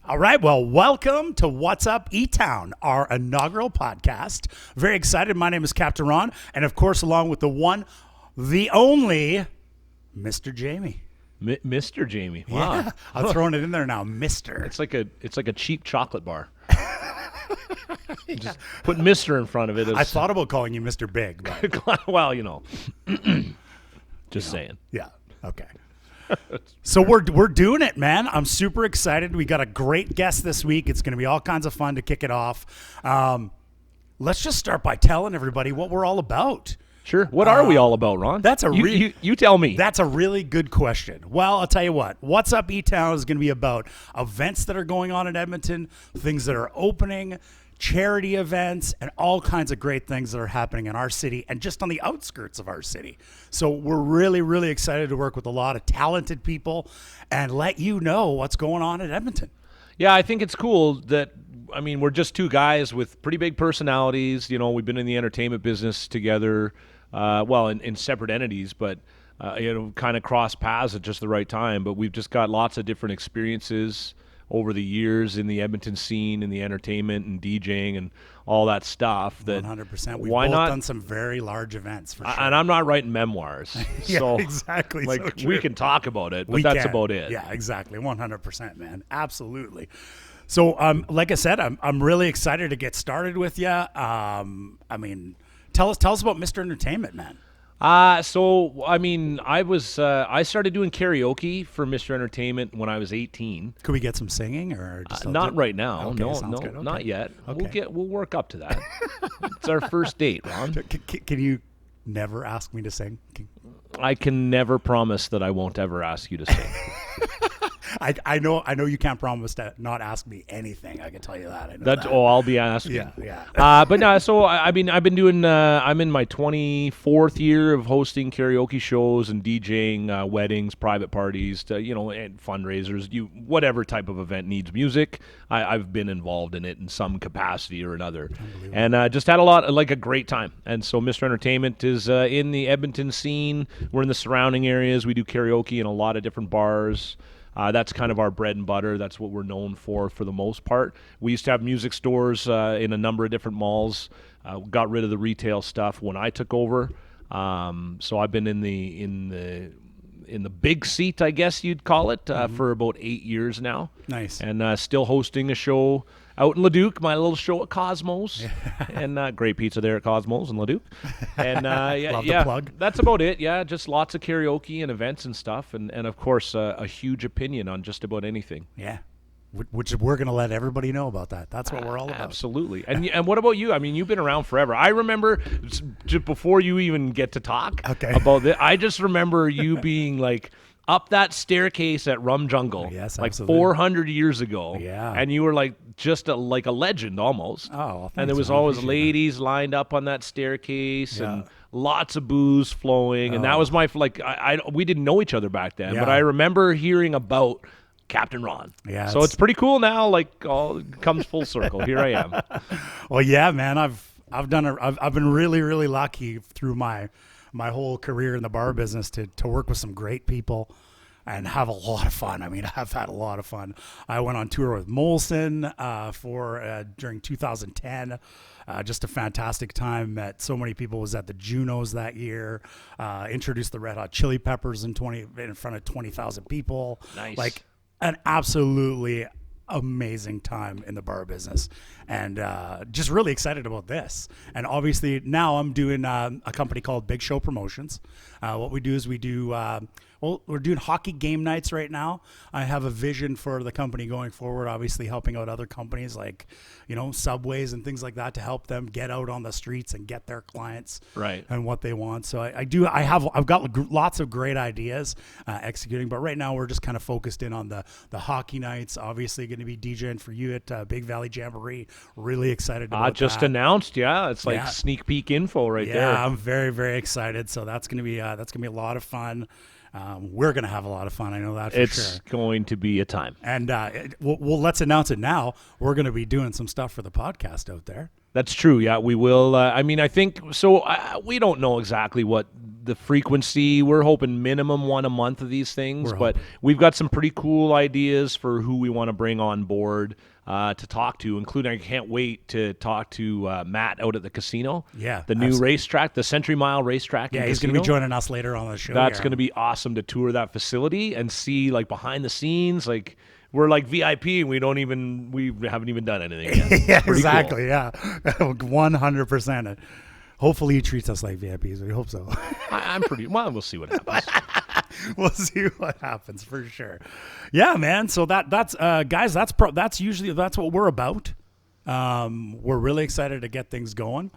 All right, well, welcome to What's Up, Etown, our inaugural podcast. Very excited. My name is Captain Ron, and of course, along with the one, the only, Mr. Jamie. Mr. Jamie. Wow. Yeah, I'm throwing it in there now, Mr. It's like a cheap chocolate bar. Just put Mr. in front of it. I thought about calling you Mr. Big, but well, just saying. yeah, okay. So we're doing it, man. I'm super excited. We got a great guest this week. It's going to be all kinds of fun to kick it off. Let's just start by telling everybody what we're all about. Sure. What are we all about, Ron? You tell me. That's a really good question. Well, I'll tell you what. What's Up E-Town is going to be about events that are going on in Edmonton, things that are opening, charity events, and all kinds of great things that are happening in our city and just on the outskirts of our city. So we're really, really excited to work with a lot of talented people and let you know what's going on in Edmonton. Yeah, I think it's cool that, we're just two guys with pretty big personalities. We've been in the entertainment business together, in separate entities, but, kind of cross paths at just the right time. But we've just got lots of different experiences over the years in the Edmonton scene, in the entertainment and DJing and all that stuff. That 100%. We've both done some very large events for sure. And I'm not writing memoirs. Yeah, so, exactly. So we can talk about it, but that's about it. Yeah, exactly. 100%, man. Absolutely. So, like I said, I'm really excited to get started with you. Tell us about Mr. Entertainment, man. I started doing karaoke for Mr. Entertainment when I was 18. Could we get some singing or just not right now? Okay, no, good. Okay. not yet. Okay. We'll work up to that. It's our first date, Ron. Can you never ask me to sing? I can never promise that I won't ever ask you to sing. I know you can't promise to not ask me anything. I can tell you that. I know that. I'll be asking. Yeah. But no, so I've been doing. I'm in my 24th year of hosting karaoke shows and DJing weddings, private parties, and fundraisers. Whatever type of event needs music, I've been involved in it in some capacity or another, and just had a great time. And so Mr. Entertainment is in the Edmonton scene. We're in the surrounding areas. We do karaoke in a lot of different bars. That's kind of our bread and butter. That's what we're known for the most part. We used to have music stores in a number of different malls. Got rid of the retail stuff when I took over. So I've been in the big seat, I guess you'd call it, for about 8 years now. Nice. And still hosting a show out in Leduc, my little show at Cosmos, and great pizza there at Cosmos in Leduc. And Love the plug. That's about it. Yeah, just lots of karaoke and events and stuff, and of course a huge opinion on just about anything. Yeah, which we're gonna let everybody know about that. That's what we're all about. Absolutely. And what about you? You've been around forever. I remember just before you even get to talk about this, I just remember you being like up that staircase at Rum Jungle, yes, like absolutely. 400 years ago. Yeah. And you were like just like a legend almost. Oh, well, and there was always ladies lined up on that staircase and lots of booze flowing. And that was my, we didn't know each other back then, but I remember hearing about Captain Ron. Yeah. So it's pretty cool now, all comes full circle. Here I am. Well, yeah, man, I've been really, really lucky through my whole career in the bar business to work with some great people and have a lot of fun. I've had a lot of fun. I went on tour with Molson during 2010. Just a fantastic time. Met so many people. Was at the Junos that year. Introduced the Red Hot Chili Peppers in front of 20,000 people. Nice. Like an absolutely amazing time in the bar business, and just really excited about this. And obviously now I'm doing a company called Big Show Promotions. What we do is we're doing hockey game nights right now. I have a vision for the company going forward, obviously helping out other companies like, Subways and things like that to help them get out on the streets and get their clients right and what they want. So I've got lots of great ideas executing, but right now we're just kind of focused in on the hockey nights. Obviously going to be DJing for you at Big Valley Jamboree. Really excited about just that. Announced. Yeah. It's like sneak peek info right there. Yeah, I'm very, very excited. So that's going to be a lot of fun. We're going to have a lot of fun. I know that for sure. It's going to be a time. And let's announce it now. We're going to be doing some stuff for the podcast out there. That's true. Yeah, we will. I mean, I think so. We don't know exactly what the frequency. We're hoping minimum one a month of these things, but we've got some pretty cool ideas for who we want to bring on board to talk to, including I can't wait to talk to Matt out at the casino. Yeah, the new racetrack, the Century Mile Racetrack. Yeah, he's going to be joining us later on the show. That's going to be awesome to tour that facility and see like behind the scenes, like. We're like VIP, and we haven't even done anything yet. Yeah, exactly. Cool. Yeah, 100%. Hopefully, he treats us like VIPs. We hope so. I'm pretty well. We'll see what happens. We'll see what happens for sure. Yeah, man. So that's guys. That's what we're about. We're really excited to get things going.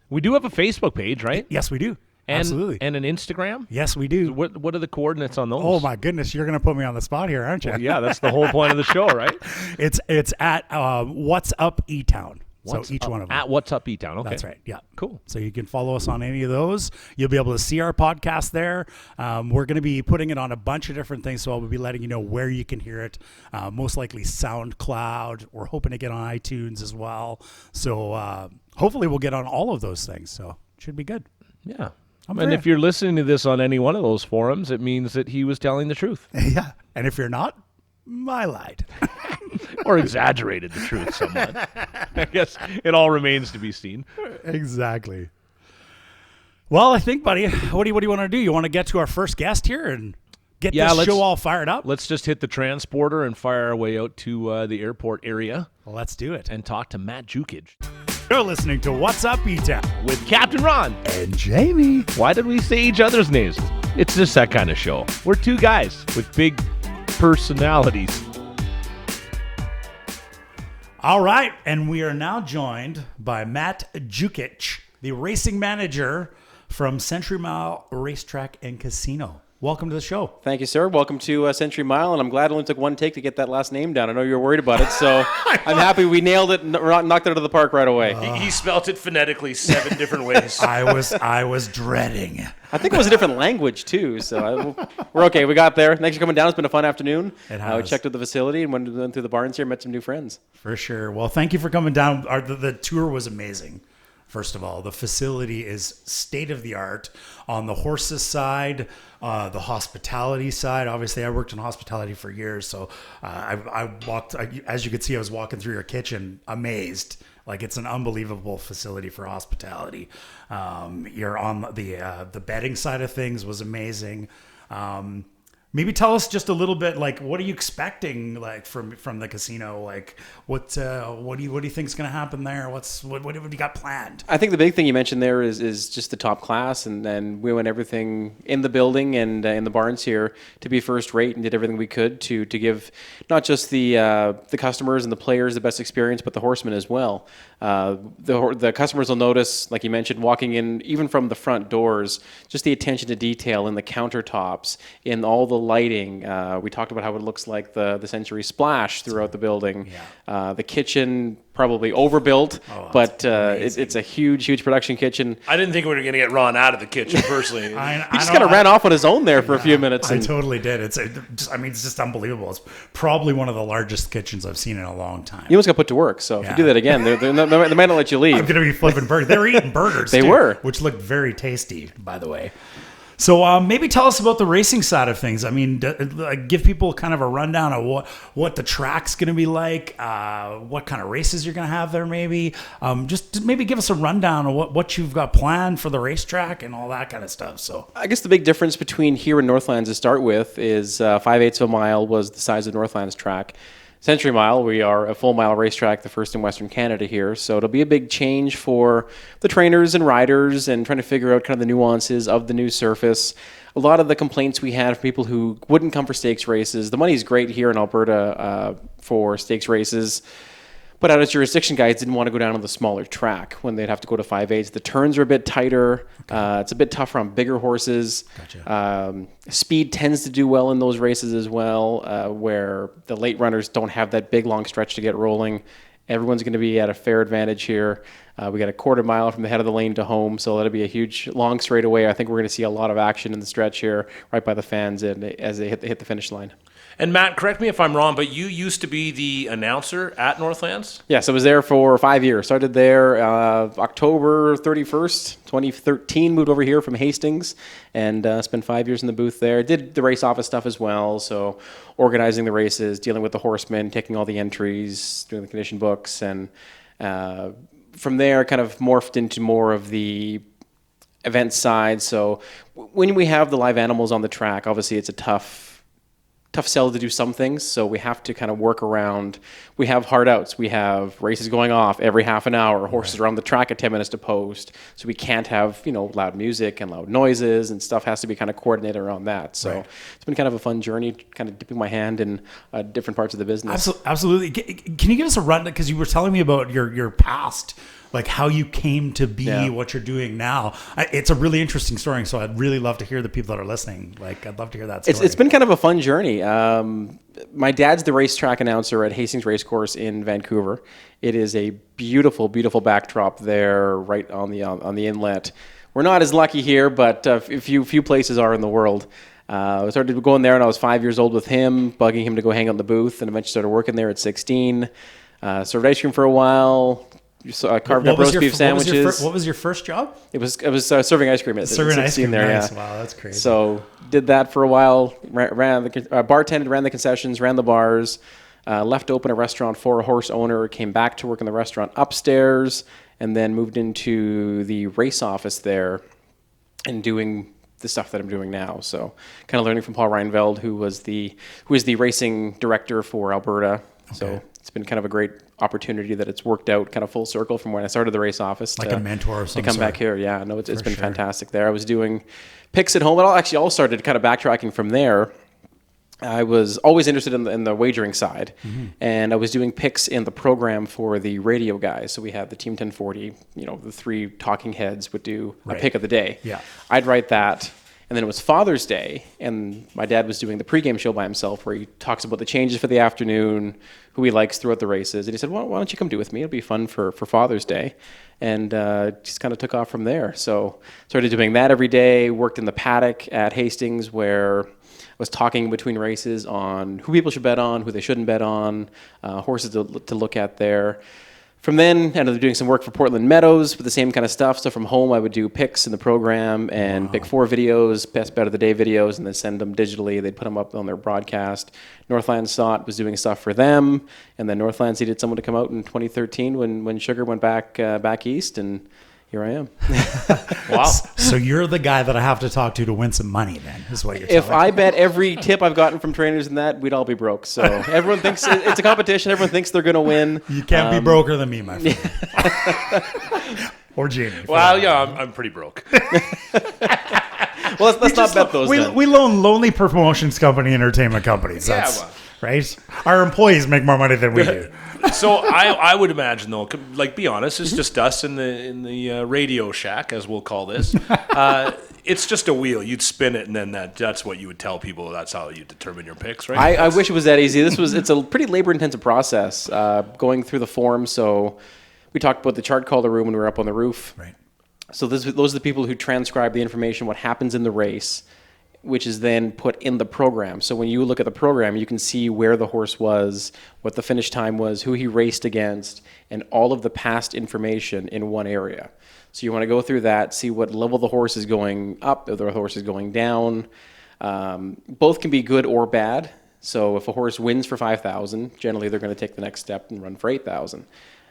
We do have a Facebook page, right? Yes, we do. Absolutely. And an Instagram? Yes, we do. So what are the coordinates on those? Oh, my goodness. You're going to put me on the spot here, aren't you? Well, yeah, that's the whole point of the show, right? It's at What's Up Etown. So each one of them. At What's Up Etown. Okay. That's right. Yeah. Cool. So you can follow us on any of those. You'll be able to see our podcast there. We're going to be putting it on a bunch of different things. So I'll be letting you know where you can hear it. Most likely SoundCloud. We're hoping to get on iTunes as well. So hopefully we'll get on all of those things. So it should be good. Yeah. And if you're listening to this on any one of those forums, it means that he was telling the truth. Yeah. And if you're not, I lied. Or exaggerated the truth somewhat. I guess it all remains to be seen. Exactly. Well, I think, buddy, what do you want to do? You want to get to our first guest here and get this show all fired up? Let's just hit the transporter and fire our way out to the airport area. Well, let's do it. And talk to Matt Jukich. You're listening to What's Up, Etown with Captain Ron and Jamie. Why did we say each other's names? It's just that kind of show. We're two guys with big personalities. All right, and we are now joined by Matt Jukich, the racing manager from Century Mile Racetrack and Casino. Welcome to the show. Thank you, sir. Welcome to Century Mile, and I'm glad it only took one take to get that last name down. I know you were worried about it, so I'm happy we nailed it, knocked it out of the park right away. He spelt it phonetically 7 different ways. I was dreading. I think it was a different language, too, so we're okay. We got there. Thanks for coming down. It's been a fun afternoon. It has. We checked out the facility and went through the barns here, met some new friends. For sure. Well, thank you for coming down. The tour was amazing. First of all, the facility is state of the art on the horses side, the hospitality side. Obviously, I worked in hospitality for years, so I walked. As you could see, I was walking through your kitchen, amazed. Like, it's an unbelievable facility for hospitality. You're on the betting side of things was amazing. Maybe tell us just a little bit, like, what are you expecting, like, from the casino? Like, what do you think is going to happen there? What have you got planned? I think the big thing you mentioned there is just the top class, and then we went everything in the building and in the barns here to be first rate, and did everything we could to give not just the customers and the players the best experience, but the horsemen as well. The customers will notice, like you mentioned, walking in, even from the front doors, just the attention to detail in the countertops, in all the lighting. We talked about how it looks like the Century Splash throughout the building. Yeah. The kitchen, probably overbuilt, but it's a huge production kitchen. I didn't think we were going to get Ron out of the kitchen, personally. He just kind of ran off on his own there for a few minutes. I totally did. It's just unbelievable. It's probably one of the largest kitchens I've seen in a long time. You almost got put to work, so if you do that again, they might not let you leave. I'm going to be flipping burgers. They were eating burgers, They were. Which looked very tasty, by the way. So maybe tell us about the racing side of things. I mean, give people kind of a rundown of what the track's going to be like, what kind of races you're going to have there maybe. Just maybe give us a rundown of what you've got planned for the racetrack and all that kind of stuff. So I guess the big difference between here and Northlands to start with is 5/8 of a mile was the size of Northlands track. Century Mile, we are a full mile racetrack, the first in Western Canada here. So it'll be a big change for the trainers and riders and trying to figure out kind of the nuances of the new surface. A lot of the complaints we had from people who wouldn't come for stakes races. The money's great here in Alberta for stakes races. But out of jurisdiction, guys didn't want to go down on the smaller track when they'd have to go to 5/8. The turns are a bit tighter. Okay. It's a bit tougher on bigger horses. Gotcha. Speed tends to do well in those races as well, where the late runners don't have that big, long stretch to get rolling. Everyone's going to be at a fair advantage here. We got a quarter mile from the head of the lane to home, so that'll be a huge, long straightaway. I think we're going to see a lot of action in the stretch here, right by the fans, and as they hit the finish line. And Matt, correct me if I'm wrong, but you used to be the announcer at Northlands? Yes, I was there for 5 years. Started there October 31st, 2013. Moved over here from Hastings and spent 5 years in the booth there. Did the race office stuff as well, so organizing the races, dealing with the horsemen, taking all the entries, doing the condition books, and from there kind of morphed into more of the event side. So when we have the live animals on the track, obviously it's a tough sell to do some things, so we have to kind of work around. We have hard outs, we have races going off every half an hour, horses around the track at 10 minutes to post, so we can't have loud music and loud noises, and stuff has to be kind of coordinated around that. So it's been kind of a fun journey, kind of dipping my hand in different parts of the business. Absolutely. Can you give us a run, because you were telling me about your past, like how you came to be what you're doing now. It's a really interesting story, so I'd really love to hear the people that are listening. Like, I'd love to hear that story. It's been kind of a fun journey. My dad's the racetrack announcer at Hastings Racecourse in Vancouver. It is a beautiful, beautiful backdrop there, right on the inlet. We're not as lucky here, but a few places are in the world. I started going there when I was 5 years old with him, bugging him to go hang out in the booth, and eventually started working there at 16. Served ice cream for a while. Carved up roast beef sandwiches. What was your first job? It was serving ice cream at 16 there. Nice. Yeah. Wow, that's crazy. So did that for a while. Bartended, ran the concessions, ran the bars. Left to open a restaurant for a horse owner. Came back to work in the restaurant upstairs, and then moved into the race office there, and doing the stuff that I'm doing now. So kind of learning from Paul Reinveld, who is the racing director for Alberta. Okay. So it's been kind of a great opportunity that it's worked out kind of full circle from when I started the race office. Like a mentor or something. To come back here. Yeah, no, it's been fantastic there. I was doing picks at home. It all started kind of backtracking from there. I was always interested in the wagering side, and I was doing picks in the program for the radio guys. So we had the Team 1040, the three talking heads would do a pick of the day. Yeah. I'd write that. And then it was Father's Day, and my dad was doing the pregame show by himself, where he talks about the changes for the afternoon, who he likes throughout the races. And he said, well, why don't you come do it with me? It'll be fun for Father's Day. And just kind of took off from there. So started doing that every day, worked in the paddock at Hastings, where I was talking between races on who people should bet on, who they shouldn't bet on, horses to look at there. From then, I ended up doing some work for Portland Meadows with the same kind of stuff. So from home, I would do picks in the program and pick 4 videos, best bet of the day videos, and then send them digitally. They'd put them up on their broadcast. Northlands saw it, was doing stuff for them, and then Northlands needed someone to come out in 2013 when Sugar went back east, and here I am. Wow. So you're the guy that I have to talk to win some money, then, is what you're telling me. If I bet every tip I've gotten from trainers in that, we'd all be broke. So everyone thinks it's a competition. Everyone thinks they're going to win. You can't be broker than me, my friend. Or Jamie. Well, yeah, I'm pretty broke. Well, let's not bet those. We loan lonely promotions company, entertainment companies. That's, right? Our employees make more money than we do. So I would imagine, though, like, be honest, it's just us in the Radio Shack, as we'll call this. It's just a wheel. You'd spin it, and then that's what you would tell people. That's how you determine your picks, right? I wish it was that easy. It's a pretty labor-intensive process, going through the form. So we talked about the chart caller room when we were up on the roof. Right. So those are the people who transcribe the information, what happens in the race, which is then put in the program. So when you look at the program, you can see where the horse was, what the finish time was, who he raced against, and all of the past information in one area. So you want to go through that, see what level the horse is going up, if the horse is going down. Both can be good or bad. So if a horse wins for 5,000, generally they're going to take the next step and run for 8,000.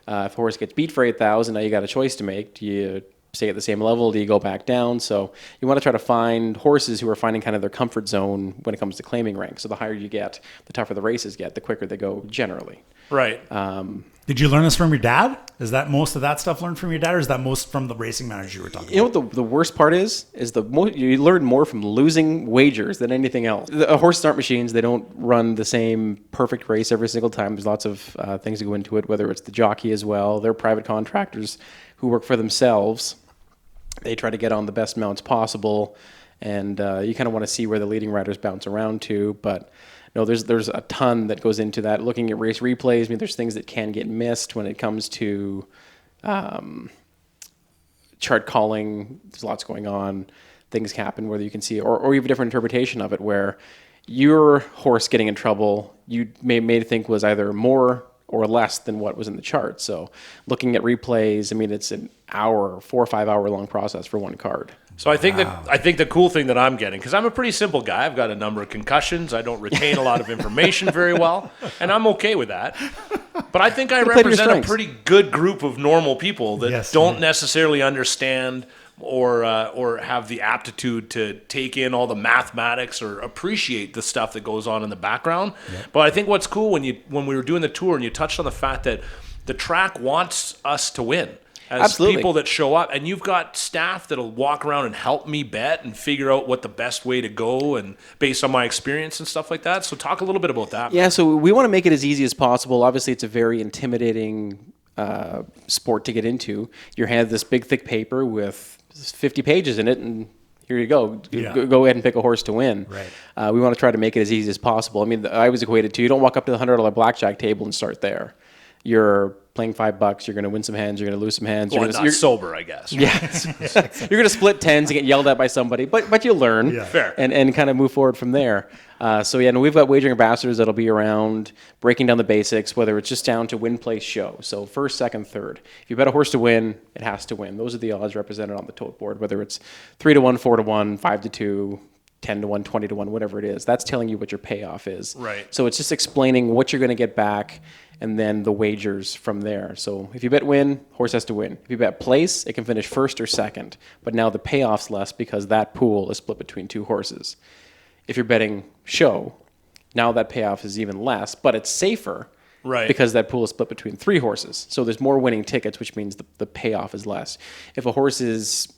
If a horse gets beat for 8,000, now you got a choice to make. Do you stay at the same level? Do you go back down? So you want to try to find horses who are finding kind of their comfort zone when it comes to claiming rank. So the higher you get, the tougher the races get, the quicker they go generally. Right. Did you learn this from your dad? Is that most of that stuff learned from your dad, or is that most from the racing manager you were talking about? You know what the worst part is you learn more from losing wagers than anything else. Horses aren't machines. They don't run the same perfect race every single time. There's lots of things that go into it, whether it's the jockey as well. They're private contractors who work for themselves. They try to get on the best mounts possible, and you kind of want to see where the leading riders bounce around to. But no, there's a ton that goes into that. Looking at race replays, I mean, there's things that can get missed when it comes to chart calling. There's lots going on. Things happen whether you can see, or you have a different interpretation of it, where your horse getting in trouble, you may think was either more or less than what was in the chart. So looking at replays, I mean, it's an hour, 4 or 5 hour long process for one card. So I think the cool thing that I'm getting, because I'm a pretty simple guy. I've got a number of concussions. I don't retain a lot of information very well, and I'm okay with that. But I think I represent a pretty good group of normal people that don't necessarily understand or have the aptitude to take in all the mathematics or appreciate the stuff that goes on in the background. Yep. But I think what's cool when we were doing the tour and you touched on the fact that the track wants us to win. As Absolutely. People that show up, and you've got staff that'll walk around and help me bet and figure out what the best way to go and based on my experience and stuff like that. So talk a little bit about that. Yeah, so we want to make it as easy as possible. Obviously, it's a very intimidating sport to get into. You're handed this big, thick paper with 50 pages in it, and here you go. Yeah. Go ahead and pick a horse to win. Right. We want to try to make it as easy as possible. I mean, I was equated to, you don't walk up to the $100 blackjack table and start there. You're playing $5. You're going to win some hands. You're going to lose some hands. Well, you're sober, I guess. Right? Yeah. You're going to split tens and get yelled at by somebody, but you learn. Yeah. Fair. And kind of move forward from there. We've got wagering ambassadors that'll be around breaking down the basics, whether it's just down to win, place, show. So first, second, third. If you bet a horse to win, it has to win. Those are the odds represented on the tote board, whether it's 3-1, 4-1, 5-2, 10-1, 20-1, whatever it is. That's telling you what your payoff is. Right. So it's just explaining what you're going to get back and then the wagers from there. So if you bet win, horse has to win. If you bet place, it can finish first or second. But now the payoff's less because that pool is split between two horses. If you're betting show, now that payoff is even less, but it's safer. Right. Because that pool is split between three horses. So there's more winning tickets, which means the payoff is less. If a horse is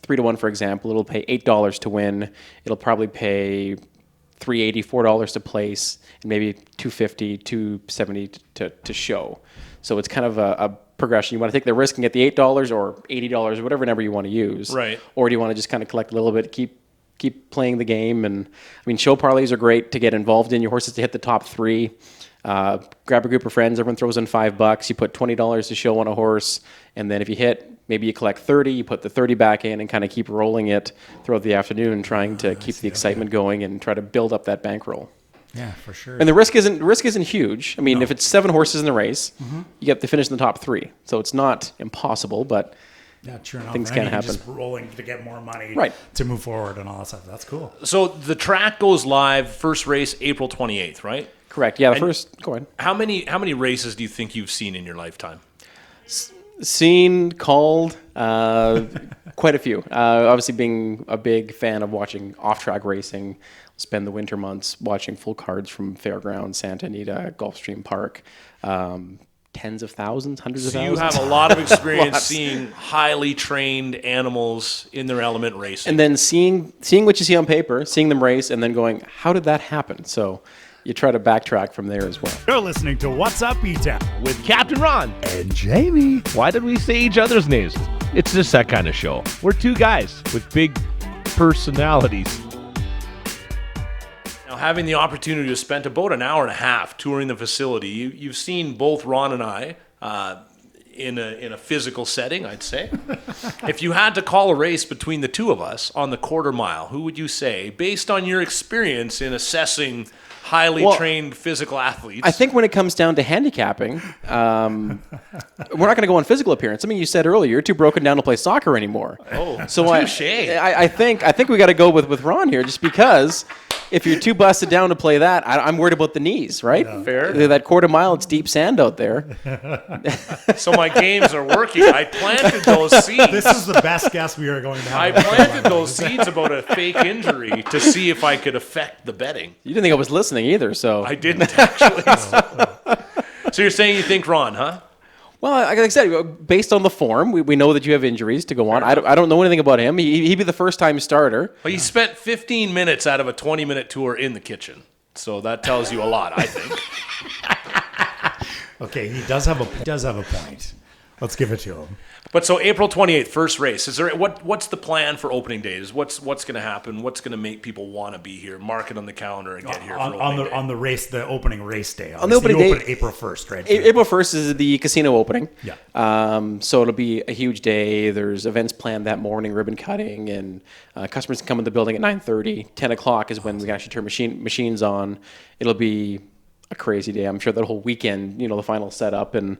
3-1, for example, it'll pay $8 to win. It'll probably pay $3.80, $4 to place, and maybe $2.50, $2.70 to show. So it's kind of a progression. You want to take the risk and get the $8 or $80 or whatever number you want to use. Right. Or do you want to just kind of collect a little bit, keep playing the game? And I mean, show parlays are great to get involved in. Your horse has to hit the top three. Grab a group of friends. Everyone throws in $5. You put $20 to show on a horse, and then if you hit, maybe you collect 30. You put the 30 back in and kind of keep rolling it throughout the afternoon, trying to keep the excitement going and try to build up that bankroll. Yeah, for sure. And the risk isn't huge. I mean, if it's 7 horses in the race, you get to finish in the top 3. So it's not impossible, but true enough. things can happen. Just rolling to get more money Right. to move forward and all that stuff. That's cool. So the track goes live, first race April 28th, right? Correct. Yeah, go ahead. How many races do you think you've seen in your lifetime? Seen, called, quite a few. Obviously, being a big fan of watching off-track racing, spend the winter months watching full cards from Fairgrounds, Santa Anita, Gulfstream Park. Tens of thousands, hundreds of thousands. You have a lot of experience seeing highly trained animals in their element racing. And then seeing what you see on paper, seeing them race, and then going, how did that happen? So you try to backtrack from there as well. You're listening to What's Up, Etown with Captain Ron and Jamie. Why did we say each other's names? It's just that kind of show. We're two guys with big personalities. Now, having the opportunity to spend about an hour and a half touring the facility, you've seen both Ron and I in a physical setting, I'd say. If you had to call a race between the two of us on the quarter mile, who would you say, based on your experience in assessing highly trained physical athletes? I think when it comes down to handicapping, we're not going to go on physical appearance. I mean, you said earlier you're too broken down to play soccer anymore. Oh, so touché. I think we got to go with Ron here, just because if you're too busted down to play that, I'm worried about the knees, right? Yeah. Fair. That quarter mile, it's deep sand out there. So my games are working. I planted those seeds. This is the best guess we are going to have. I planted those seeds about a fake injury to see if I could affect the betting. You didn't think I was listening either, so. I didn't actually. So you're saying you think Ron, huh? Well, like I said, based on the form, we know that you have injuries to go on. I don't know anything about him. He'd be the first-time starter. Well, he spent 15 minutes out of a 20-minute tour in the kitchen. So that tells you a lot, I think. Okay, he does have a point. Let's give it to them. But so April 28th, first race. Is there what's the plan for opening days? What's going to happen? What's going to make people want to be here? Mark it on the calendar and get here for opening day. On the race, the opening race day. On the opening day, open April 1st, right? April 1st is the casino opening. Yeah. So it'll be a huge day. There's events planned that morning, ribbon cutting, and customers can come in the building at 9:30. 10 o'clock is when we can actually turn machines on. It'll be a crazy day. I'm sure that whole weekend, the final setup and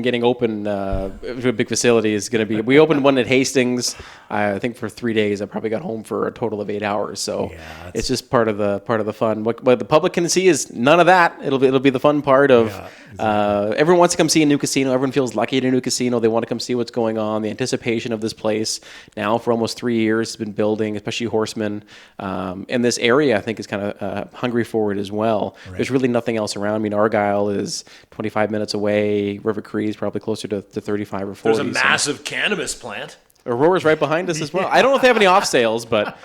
getting open to a big facility is going to be. We opened one at Hastings. I think for 3 days. I probably got home for a total of 8 hours. So it's just part of the fun. What the public can see is none of that. It'll be the fun part of. Exactly. Everyone wants to come see a new casino. Everyone feels lucky at a new casino. They want to come see what's going on. The anticipation of this place now for almost 3 years has been building, especially Horseman. And this area I think is kind of hungry for it as well. Right. There's really nothing else around. I mean, Argyle is 25 minutes away. River Creek is probably closer to 35 or 40. There's a massive cannabis plant. Aurora's right behind us as well. I don't know if they have any off sales, but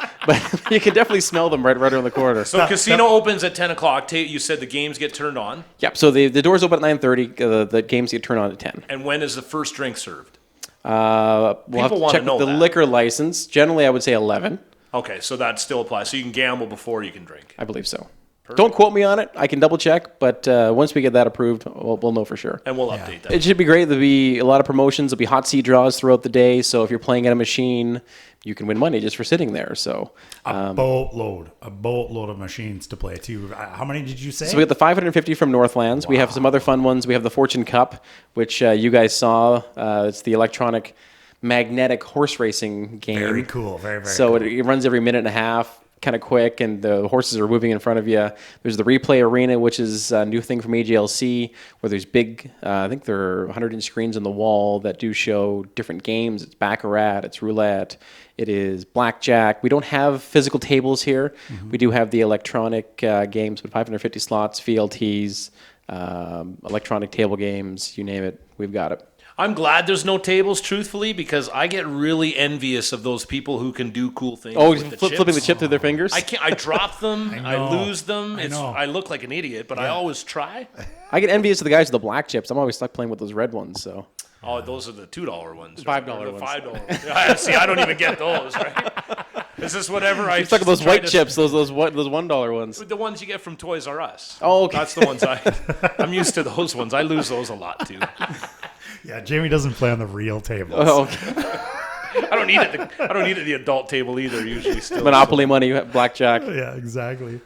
you can definitely smell them right around the corner. So casino opens at 10 o'clock. You said the games get turned on? Yep. So the doors open at 9:30. The games get turned on at 10. And when is the first drink served? We'll have to check the liquor license. Generally, I would say 11. Okay, so that still applies. So you can gamble before you can drink. I believe so. Perfect. Don't quote me on it. I can double check, but once we get that approved, we'll know for sure. And we'll update that. It should be great. There'll be a lot of promotions. There'll be hot seat draws throughout the day. So if you're playing at a machine, you can win money just for sitting there. So a boatload of machines to play too. How many did you say? So we got the 550 from Northlands. Wow. We have some other fun ones. We have the Fortune Cup, which you guys saw. It's the electronic magnetic horse racing game. Very cool. Very so cool. It runs every minute and a half. Kind of quick, and the horses are moving in front of you. There's the replay arena, which is a new thing from AGLC, where there's big, I think there are 100-inch screens on the wall that do show different games. It's baccarat, it's roulette, it is blackjack. We don't have physical tables here. Mm-hmm. We do have the electronic games with 550 slots, VLTs, electronic table games, you name it, we've got it. I'm glad there's no tables, truthfully, because I get really envious of those people who can do cool things. Oh, flipping the chip through their fingers? I can't. I drop them. I lose them. I look like an idiot, but I always try. I get envious of the guys with the black chips. I'm always stuck playing with those red ones. So. Oh, those are the $2 ones. $5 ones. $5. See, I don't even get those. Right? Is this whatever I? You're stuck with those white chips. Those $1 ones. The ones you get from Toys R Us. Oh, okay. That's the ones I'm used to. Those ones. I lose those a lot too. Yeah, Jamie doesn't play on the real tables. Oh, okay. I don't need it. I don't need it at the adult table either. Usually, still Monopoly money, blackjack. Yeah, exactly.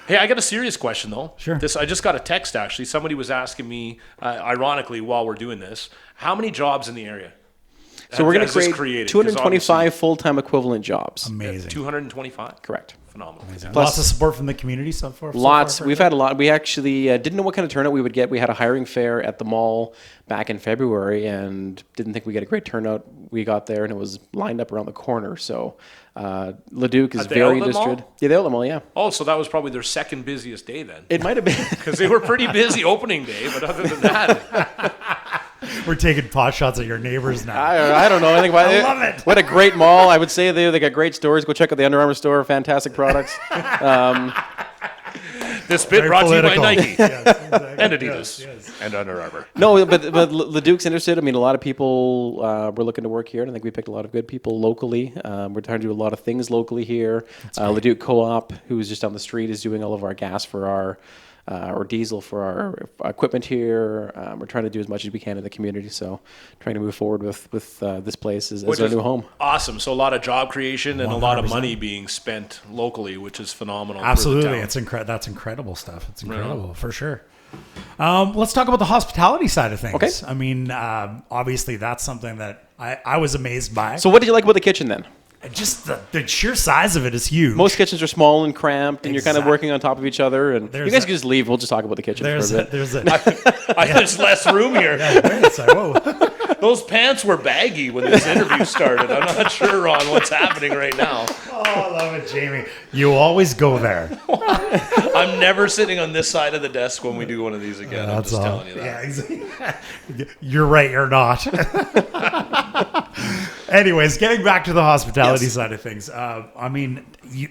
Hey, I got a serious question though. Sure. I just got a text actually. Somebody was asking me, ironically, while we're doing this, how many jobs in the area? So we're going to create 225 full-time equivalent jobs. Amazing. 225. Correct. Phenomenal. Plus, lots of support from the community so far. Lots. We've had a lot. We actually didn't know what kind of turnout we would get. We had a hiring fair at the mall back in February and didn't think we'd get a great turnout. We got there and it was lined up around the corner. So Leduc is very interested. Yeah, the outlet mall, yeah. Oh, so that was probably their second busiest day then. It might have been. Because they were pretty busy opening day, but other than that... We're taking pot shots at your neighbors now. I don't know anything about it. I love it. What a great mall. I would say they got great stores. Go check out the Under Armour store. Fantastic products. This bit brought to you by Nike. Yes, exactly. And Adidas. And Under Armour. No, but Leduc's interested. I mean, a lot of people were looking to work here, and I think we picked a lot of good people locally. We're trying to do a lot of things locally here. Leduc Co-op, who's just down the street, is doing all of our gas for our or diesel for our equipment here. We're trying to do as much as we can in the community, so trying to move forward with this place as our new home. Awesome. So a lot of job creation and 100%. A lot of money being spent locally, which is phenomenal. Absolutely. It's that's incredible stuff. It's incredible for sure. Let's talk about the hospitality side of things. Okay. I mean, obviously that's something that I was amazed by. So what did you like about the kitchen then? Just the sheer size of it is huge. Most kitchens are small and cramped, and you're kind of working on top of each other. And you guys can just leave. We'll just talk about the kitchen for a bit. There's less room here. Whoa. Those pants were baggy when this interview started. I'm not sure, Ron, what's happening right now. Oh, I love it, Jamie. You always go there. I'm never sitting on this side of the desk when we do one of these again. I'm just telling you that. Yeah, exactly. You're right, you're not. Anyways, getting back to the hospitality Yes. side of things. I mean,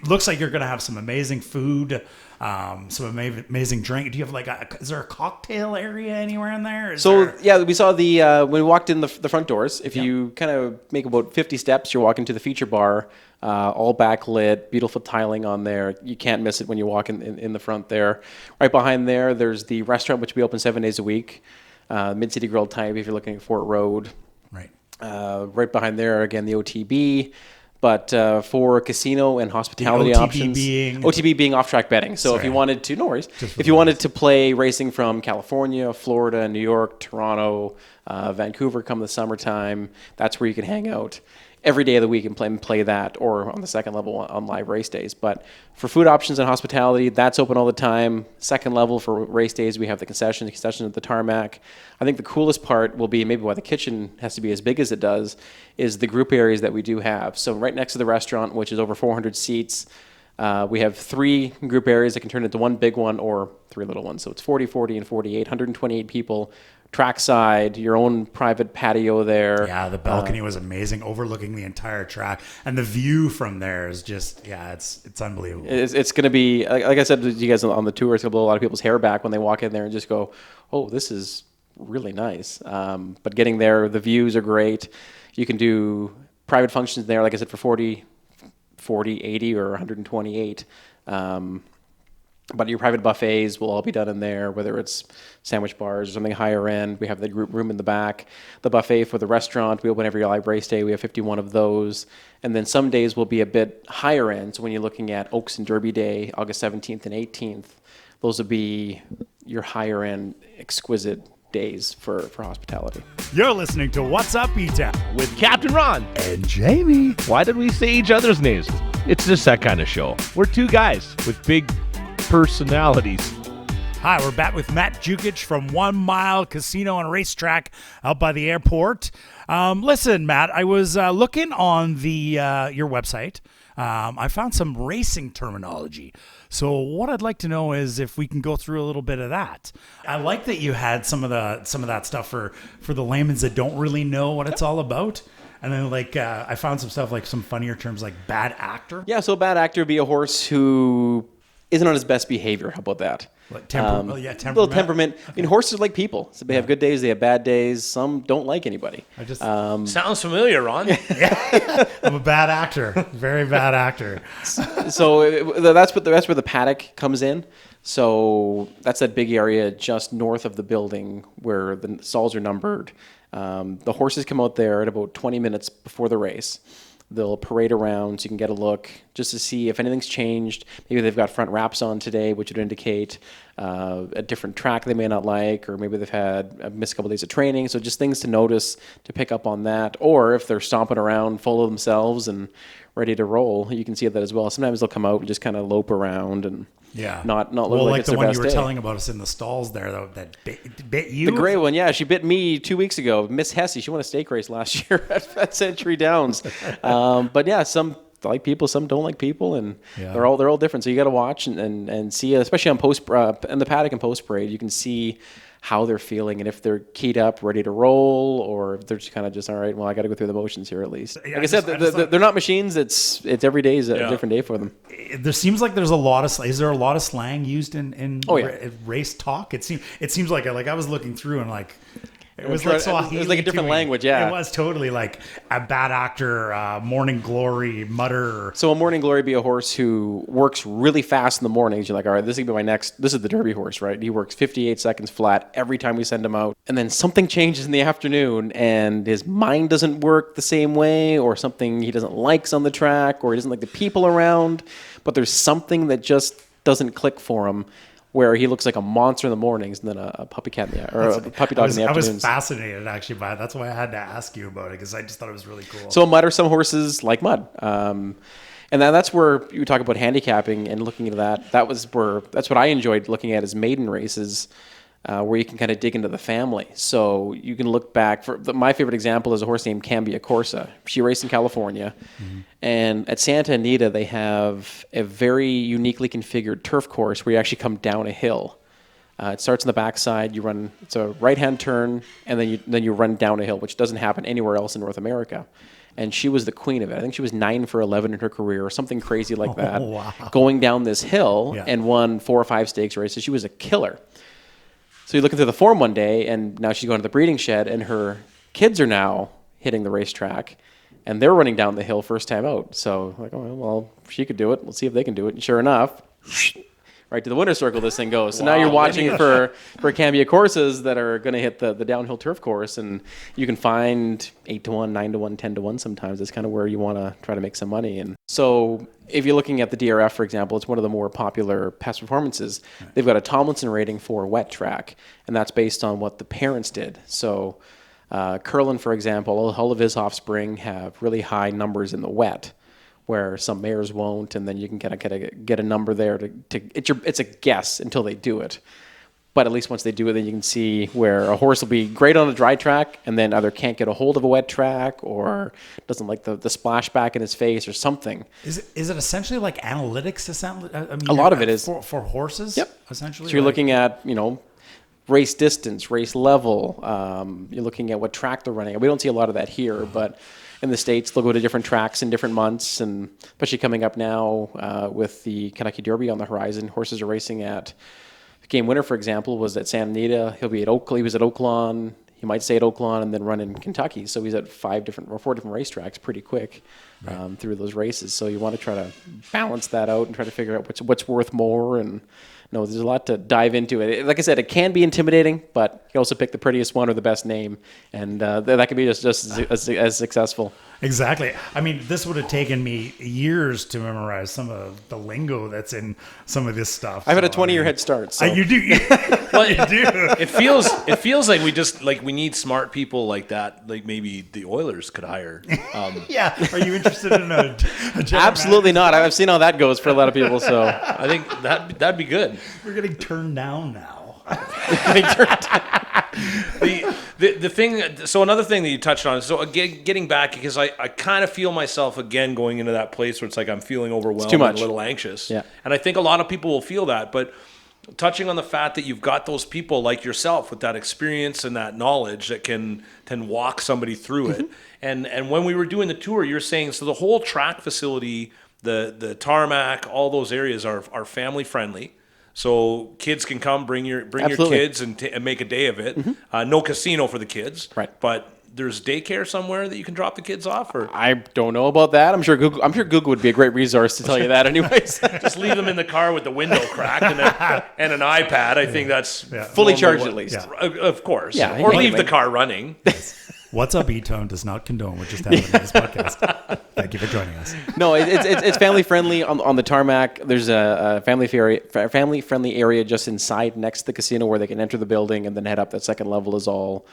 looks like you're going to have some amazing food, some amazing drink. Do you have is there a cocktail area anywhere in there? Yeah, we saw when we walked in the front doors. If you kind of make about 50 steps, you're walking to the feature bar, all backlit, beautiful tiling on there. You can't miss it when you walk in the front there. Right behind there's the restaurant, which we open 7 days a week, Mid-City Grill type if you're looking at Fort Road. Right. Right behind there, again, the OTB. But for casino and hospitality OTB options, being- OTB being off-track betting. So if Sorry. you wanted to, no worries. Just for If you the wanted to play racing from California, Florida, New York, Toronto, Vancouver come the summertime, that's where you can hang out every day of the week and play that, or on the second level on live race days. But for food options and hospitality, that's open all the time. Second level for race days, we have the concessions at the tarmac. I think the coolest part will be, maybe why the kitchen has to be as big as it does, is the group areas that we do have. So right next to the restaurant, which is over 400 seats, we have 3 group areas that can turn into one big one or 3 little ones. So it's 40, 40, and 48, 128 people. Trackside, your own private patio there. Yeah, the balcony was amazing, overlooking the entire track, and the view from there is just, it's unbelievable. It's going to be, like I said to you guys on the tour, it's going to blow a lot of people's hair back when they walk in there and just go, oh, this is really nice. But getting there, the views are great. You can do private functions there, like I said, for 40, 80, or 128. But your private buffets will all be done in there, whether it's sandwich bars or something higher end. We have the group room in the back. The buffet for the restaurant, we open every live race day. We have 51 of those. And then some days will be a bit higher end. So when you're looking at Oaks and Derby Day, August 17th and 18th, those will be your higher end, exquisite days for hospitality. You're listening to What's Up, Etown With Captain Ron. and Jamie. Why did we say each other's names? It's just that kind of show. We're 2 guys with big personalities. Hi, we're back with Matt Jukich from 1 Mile Casino and Racetrack out by the airport. Listen, Matt, I was looking on your website. I found some racing terminology. So what I'd like to know is if we can go through a little bit of that. I like that you had some of that stuff for the layman's that don't really know what it's all about. And then I found some stuff like some funnier terms like bad actor. Yeah, so a bad actor would be a horse who isn't on his best behavior. How about that? Like temperament. Little temperament. I mean, horses are like people. So they have good days, they have bad days. Some don't like anybody. Sounds familiar, Ron. I'm a bad actor, very bad actor. So that's where the paddock comes in. So that's that big area just north of the building where the stalls are numbered. The horses come out there at about 20 minutes before the race. They'll parade around so you can get a look just to see if anything's changed. Maybe they've got front wraps on today, which would indicate a different track they may not like, or maybe they've missed a couple days of training. So just things to notice to pick up on that. Or if they're stomping around full of themselves and ready to roll, you can see that as well. Sometimes they'll come out and just kind of lope around and not look like it's the their one best you were day. telling about us in the stalls there, though, that bit you. The gray one, yeah, she bit me 2 weeks ago. Miss Hesse, she won a stake race last year at Century Downs. But yeah, some like people, some don't like people, and they're all different. So you got to watch and see, especially on in the paddock and post parade, you can see how they're feeling and if they're keyed up, ready to roll, or if they're just kind of all right. Well, I got to go through the motions here at least. Yeah, like I said, they're not machines. It's every day is a different day for them. There seems like there's a lot of. Is there a lot of slang used in race talk? It seems like I was looking through and like. It was like Swahili. It was like a different to me. language, yeah. It was totally like a bad actor, morning glory, mutter. So a morning glory be a horse who works really fast in the mornings. You're like, all right, this is gonna be this is the Derby horse, right? He works 58 seconds flat every time we send him out. And then something changes in the afternoon and his mind doesn't work the same way, or something he doesn't like's on the track, or he doesn't like the people around, but there's something that just doesn't click for him, where he looks like a monster in the mornings and then a puppy cat a puppy dog in the afternoons. I was fascinated actually by it. That's why I had to ask you about it, because I just thought it was really cool. So mud, or some horses like mud. And that's where you talk about handicapping and looking into that. That's what I enjoyed looking at, is maiden races, where you can kind of dig into the family. So you can look back. My favorite example is a horse named Cambia Corsa. She raced in California. Mm-hmm. And at Santa Anita, they have a very uniquely configured turf course where you actually come down a hill. It starts on the backside. It's a right-hand turn, and then you run down a hill, which doesn't happen anywhere else in North America. and she was the queen of it. I think she was 9 for 11 in her career or something crazy like that. Wow. Going down this hill Yeah. and won 4 or 5 stakes races. She was a killer. So you're looking through the form one day, and now she's going to the breeding shed, and her kids are now hitting the racetrack, and they're running down the hill first time out. So like, oh, well, she could do it. Let's see if they can do it. And sure enough, right to the winner's circle this thing goes. So now you're watching for Cambia courses that are going to hit the downhill turf course, and you can find 8 to 1, 9 to 1, 10 to 1 sometimes. That's kind of where you want to try to make some money. And so if you're looking at the DRF, for example, it's one of the more popular past performances. They've got a Tomlinson rating for wet track, and that's based on what the parents did. So Curlin, for example, all of his offspring have really high numbers in the wet, where some mares won't, and then you can kind of get a number there to it's a guess until they do it. But at least once they do it, then you can see where a horse will be great on a dry track and then either can't get a hold of a wet track or doesn't like the splashback in his face or something. Is it essentially like analytics? I mean, A lot of it is. For horses? Yep. Essentially? So you're looking at, race distance, race level. You're looking at what track they're running. We don't see a lot of that here, but in the States, they'll go to different tracks in different months, and especially coming up now with the Kentucky Derby on the horizon, horses are racing at game winner, for example, was at Santa Anita. He was at Oaklawn. He might stay at Oaklawn and then run in Kentucky. So he's at 4 different racetracks pretty quick through those races. So you want to try to balance that out and try to figure out what's worth more. And there's a lot to dive into it. Like I said, it can be intimidating, but you can also pick the prettiest one or the best name, and that can be just as successful. Exactly. I mean, this would have taken me years to memorize some of the lingo that's in some of this stuff. I've had a 20-year head start. So. You do. Well, you do. It feels like we need smart people like that. Like maybe the Oilers could hire. Yeah. Are you interested in a general Absolutely not. I've seen how that goes for a lot of people. So I think that'd be good. We're getting turned down now. The thing. So another thing that you touched on. So again, getting back, because I kind of feel myself again going into that place where it's like I'm feeling overwhelmed too much. and a little anxious. Yeah. And I think a lot of people will feel that, but touching on the fact that you've got those people like yourself with that experience and that knowledge that can walk somebody through it. And when we were doing the tour, you're saying so the whole track facility, the tarmac, all those areas are family friendly. So kids can come, bring your kids and make a day of it. No casino for the kids, right? But there's daycare somewhere that you can drop the kids off, or I don't know about that. I'm sure Google would be a great resource to tell you that. Anyways, just leave them in the car with the window cracked and an iPad. I think that's fully charged at least. Yeah. Of course, yeah. Or leave the car running. What's up, Etown does not condone what just happened in this podcast. Thank you for joining us. No, it's family friendly on the tarmac. There's a family friendly area just inside next to the casino where they can enter the building and then head up. That second level is all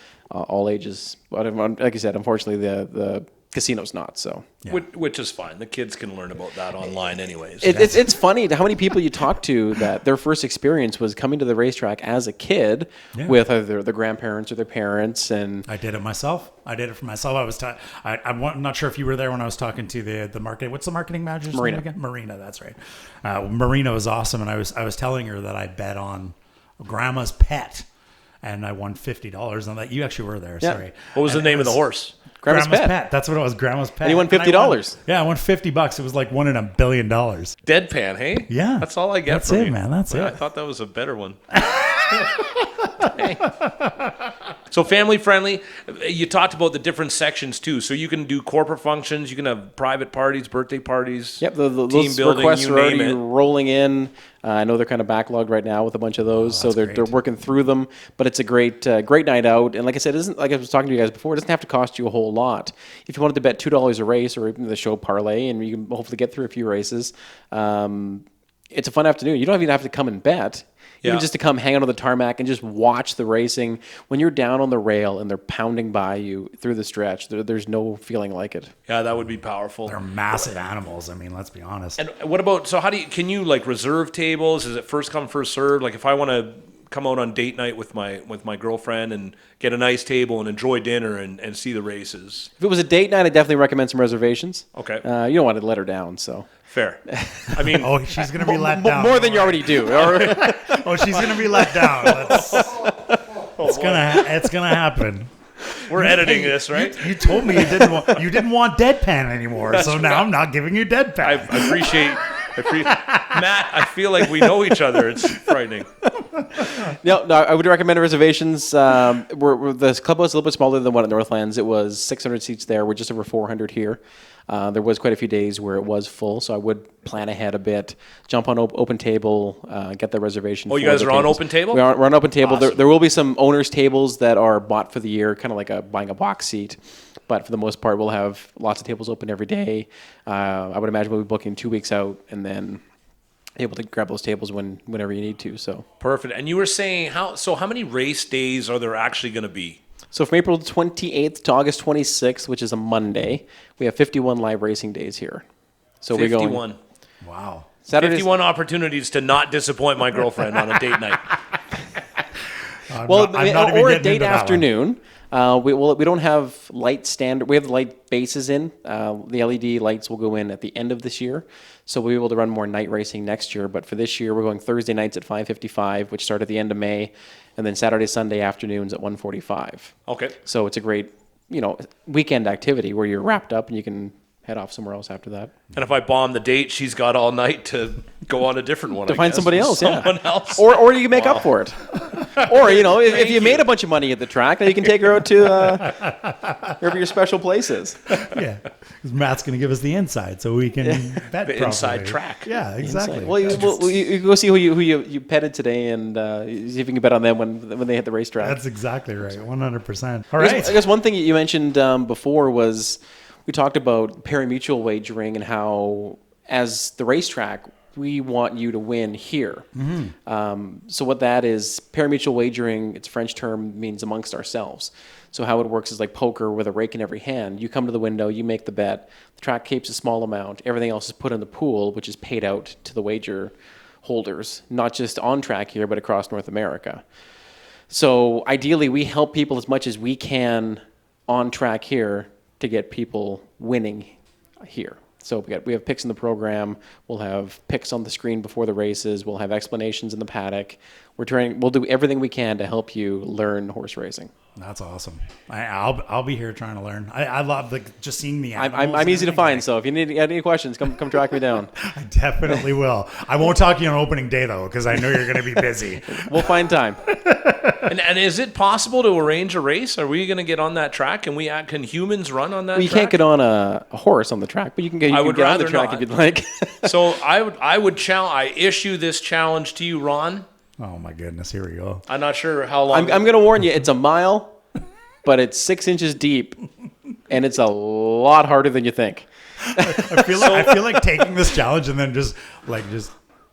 ages. But like I said, unfortunately the casino's not. So which is fine. The kids can learn about that online anyways. It's funny how many people you talk to that their first experience was coming to the racetrack as a kid with either their grandparents or their parents. And I did it myself. I did it for myself. I'm not sure if you were there when I was talking to the marketing. What's the marketing manager's name again? Marina. That's right. Marina was awesome, and I was telling her that I bet on Grandma's Pet, and I won $50. And that you actually were there. Yeah. Sorry. What was the name of the horse? Grandma's Pet. That's what it was. Grandma's Pet. And you won $50. I won $50. It was like $1 in $1 billion. Deadpan, hey? Yeah. That's all I get That's from it, you. man. That's it. I thought that was a better one. So family friendly. You talked about the different sections too. So you can do corporate functions. You can have private parties, birthday parties. Yep, team those building. requests You are name already it. rolling in. I know they're kind of backlogged right now with a bunch of those, so they're working through them. But it's a great night out. And like I said, it isn't like I was talking to you guys before. It doesn't have to cost you a whole lot. If you wanted to bet $2 a race, or even the show parlay, and you can hopefully get through a few races, it's a fun afternoon. You don't even have to come and bet. Even just to come hang out on the tarmac and just watch the racing. When you're down on the rail and they're pounding by you through the stretch, there's no feeling like it. Yeah, that would be powerful. They're massive animals. I mean, let's be honest. And what about, so can you like reserve tables? Is it first come, first served? Like if I want to come out on date night with my girlfriend and get a nice table and enjoy dinner and see the races. If it was a date night, I'd definitely recommend some reservations. Okay. You don't want to let her down, so. Fair. I mean, she's gonna be let down. More than you already do. She's gonna be let down. It's gonna happen. We're editing this, right? You told me you didn't want deadpan anymore, so now I'm not giving you deadpan. I appreciate Matt. I feel like we know each other. It's frightening. No, I would recommend reservations. The club was a little bit smaller than the one at Northlands. It was 600 seats there. We're just over 400 here. There was quite a few days where it was full, so I would plan ahead a bit, jump on Open Table, get the reservation. Oh, you guys are on Open Table? We're on Open Table. Awesome. There will be some owners' tables that are bought for the year, kind of like buying a box seat. But for the most part, we'll have lots of tables open every day. I would imagine we'll be booking 2 weeks out and then able to grab those tables whenever you need to. So Perfect. And you were saying how many race days are there actually going to be? So from April 28th to August 26th, which is a Monday, we have 51 live racing days here. So 51. we're going. Wow. Saturdays, 51 opportunities to not disappoint my girlfriend on a date night. or a date into that afternoon. We don't have light standard. We have the light bases in. The LED lights will go in at the end of this year, so we'll be able to run more night racing next year. But for this year, we're going Thursday nights at 5:55, which start at the end of May, and then Saturday, Sunday afternoons at 1:45. Okay. So it's a great, weekend activity where you're wrapped up and you can head off somewhere else after that. And if I bomb the date, she's got all night to go on a different one. To find somebody else, Someone else. Or you can make up for it. Or, if you made a bunch of money at the track, then you can take her out to wherever your special place is. Yeah, 'cause Matt's going to give us the inside so we can bet The properly. inside track. Yeah, exactly. Well, you go see who you petted today and see if you can bet on them when they hit the racetrack. That's exactly right. 100%. All I right. guess one thing you mentioned before was we talked about pari-mutuel wagering and how, as the racetrack, we want you to win here. So what that is, pari-mutuel wagering, its French term, means amongst ourselves. So how it works is like poker with a rake in every hand. You come to the window, you make the bet, the track keeps a small amount, everything else is put in the pool, which is paid out to the wager holders, not just on track here, but across North America. So ideally, we help people as much as we can on track here to get people winning here. So we have picks in the program. We'll have picks on the screen before the races. We'll have explanations in the paddock. We'll do everything we can to help you learn horse racing. That's awesome. I'll be here trying to learn. I love just seeing the animals. I'm easy to and find. everything. So if you need any questions, come track me down. I definitely will. I won't talk to you on opening day though, because I know you're going to be busy. We'll find time. And is it possible to arrange a race? Are we going to get on that track? Can humans run on that Well, you track? can't get on a horse on the track, but you can get on the track if you'd like. So I issue this challenge to you, Ron. Oh my goodness, here we go. I'm not sure how long. I'm going to warn you, it's a mile, but it's 6 inches deep, and it's a lot harder than you think. I feel like taking this challenge and then just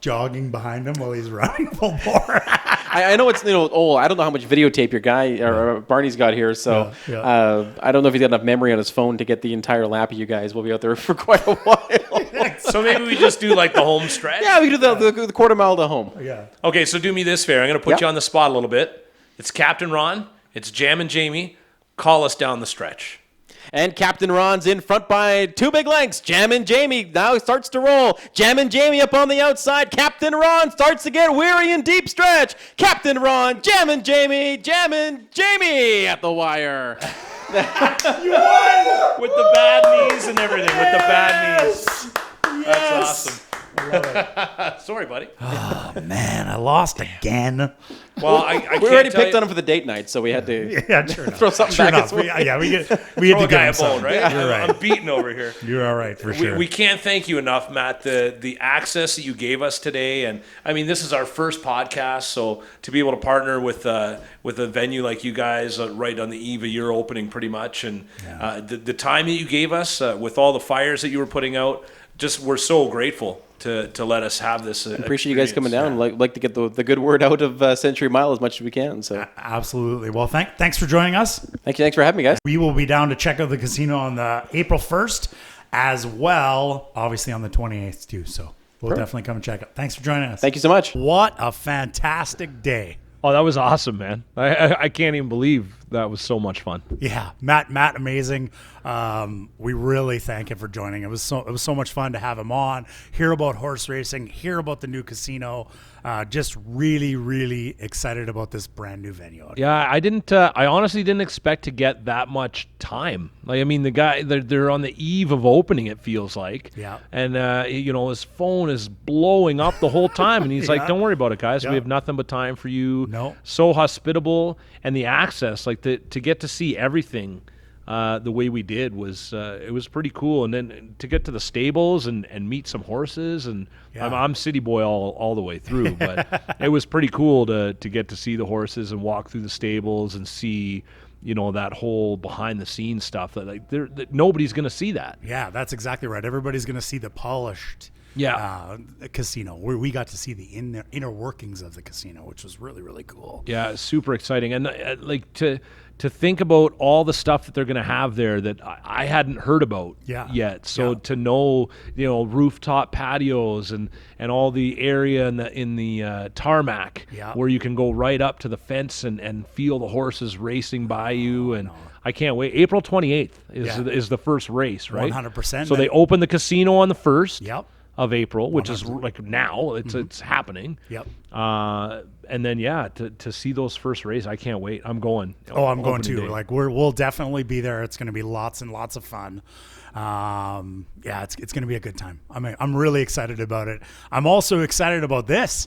jogging behind him while he's running full bore. I know it's I don't know how much videotape your guy or Barney's got here, so I don't know if he's got enough memory on his phone to get the entire lap of you guys. We'll be out there for quite a while. So maybe we just do like the home stretch. Yeah, we can do the quarter mile to home. Yeah. Okay, so do me this favor. I'm going to put Yep. you on the spot a little bit. It's Captain Ron. It's Jam and Jamie. Call us down the stretch. And Captain Ron's in front by 2 big lengths. Jam and Jamie now starts to roll. Jam and Jamie up on the outside. Captain Ron starts to get weary in deep stretch. Captain Ron, Jam and Jamie at the wire. You won! With the bad knees and everything. With the bad knees. That's awesome. Sorry, buddy. Oh man, I lost again. Well, I can't We already tell picked you. on him for the date night, so we had to Yeah, sure enough. throw something Sure back enough. his way. We had Throw to a give guy him a bone, something. right? You're right. I'm beaten over here. You're all right for sure. We can't thank you enough, Matt. The access that you gave us today, and I mean, this is our first podcast, so to be able to partner with a venue like you guys right on the eve of your opening, pretty much, and the time that you gave us with all the fires that you were putting out, just we're so grateful to let us have this. Appreciate you guys coming down. Like to get the good word out of Century Mile as much as we can. So Absolutely. Well, thanks for joining us. thanks for having me, guys. We will be down to check out the casino on the April 1st as well, obviously on the 28th too. So we'll definitely come and check it. Thanks for joining us. Thank you so much. What a fantastic day. Oh, that was awesome, man. I can't even believe That was so much fun. Yeah, Matt, amazing. We really thank him for joining. It was so much fun to have him on, hear about horse racing, hear about the new casino. Just really, really excited about this brand new venue. Yeah, I honestly didn't expect to get that much time. Like, I mean, the guy, they're on the eve of opening, it feels like. Yeah. And, his phone is blowing up the whole time. And he's like, don't worry about it, guys. Yeah. We have nothing but time for you. No. So hospitable. And the access, like to get to see everything the way we did was it was pretty cool. And then to get to the stables and meet some horses. And Yeah. I'm city boy all the way through. But it was pretty cool to get to see the horses and walk through the stables and see that whole behind the scenes stuff that nobody's going to see that. Yeah, that's exactly right. Everybody's going to see the polished casino, where we got to see the inner workings of the casino, which was really, really cool. Yeah, super exciting. And to think about all the stuff that they're going to have there that I hadn't heard about yet. So to know, rooftop patios and all the area in the tarmac where you can go right up to the fence and feel the horses racing by you. And I can't wait. April 28th is the first race, right? 100%. So they open the casino on the 1st. Yep. Of April, which is like now, it's happening. Yep. And then to see those first races, I can't wait. I'm going. Oh, I'm going too. Day. Like we'll definitely be there. It's going to be lots and lots of fun. It's going to be a good time. I'm really excited about it. I'm also excited about this.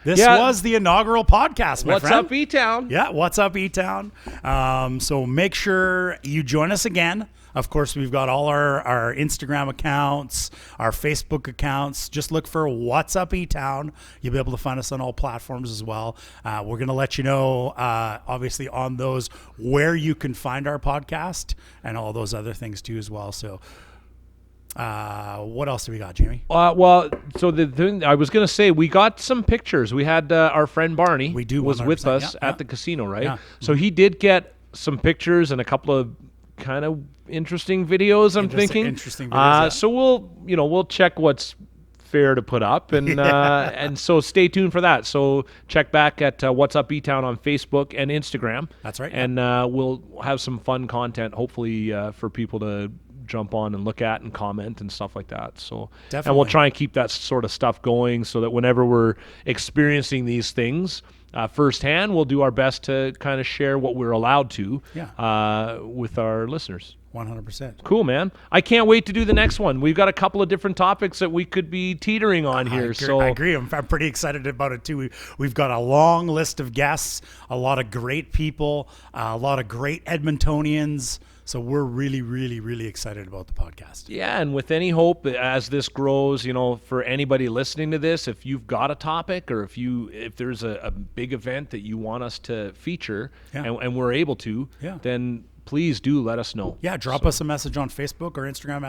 This was the inaugural podcast, my friend. What's up, Etown? Yeah, what's up, Etown? So make sure you join us again. Of course, we've got all our Instagram accounts, our Facebook accounts. Just look for What's Up Etown. You'll be able to find us on all platforms as well. We're going to let you know, obviously, on those where you can find our podcast and all those other things too as well. So what else do we got, Jamie? So the thing I was going to say, we got some pictures. We had our friend Barney was with us at the casino, right? Yeah. So he did get some pictures and a couple of kind of interesting videos, I'm thinking. Interesting videos, So we'll check what's fair to put up, and and so stay tuned for that. So check back at What's Up Etown on Facebook and Instagram. That's right. And we'll have some fun content, hopefully, for people to jump on and look at and comment and stuff like that. So definitely. And we'll try and keep that sort of stuff going so that whenever we're experiencing these things firsthand, we'll do our best to kind of share what we're allowed to with our listeners. 100%. Cool, man. I can't wait to do the next one. We've got a couple of different topics that we could be teetering on here. I agree. I'm pretty excited about it too. We've got a long list of guests, a lot of great people, a lot of great Edmontonians. So we're really, really, really excited about the podcast. Yeah, and with any hope as this grows, for anybody listening to this, if you've got a topic or if there's a big event that you want us to feature and we're able to, then please do let us know. Yeah, drop us a message on Facebook or Instagram.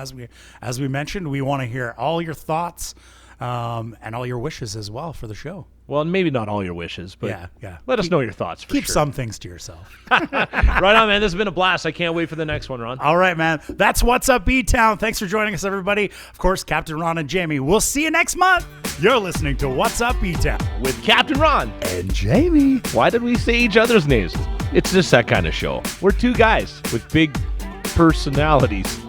As we mentioned, we want to hear all your thoughts and all your wishes as well for the show. Well, maybe not all your wishes, but let us know your thoughts. Keep some things to yourself. Right on, man. This has been a blast. I can't wait for the next one, Ron. All right, man. That's What's Up B-Town. Thanks for joining us, everybody. Of course, Captain Ron and Jamie. We'll see you next month. You're listening to What's Up B-Town with Captain Ron and Jamie. Why did we say each other's names? It's just that kind of show. We're two guys with big personalities.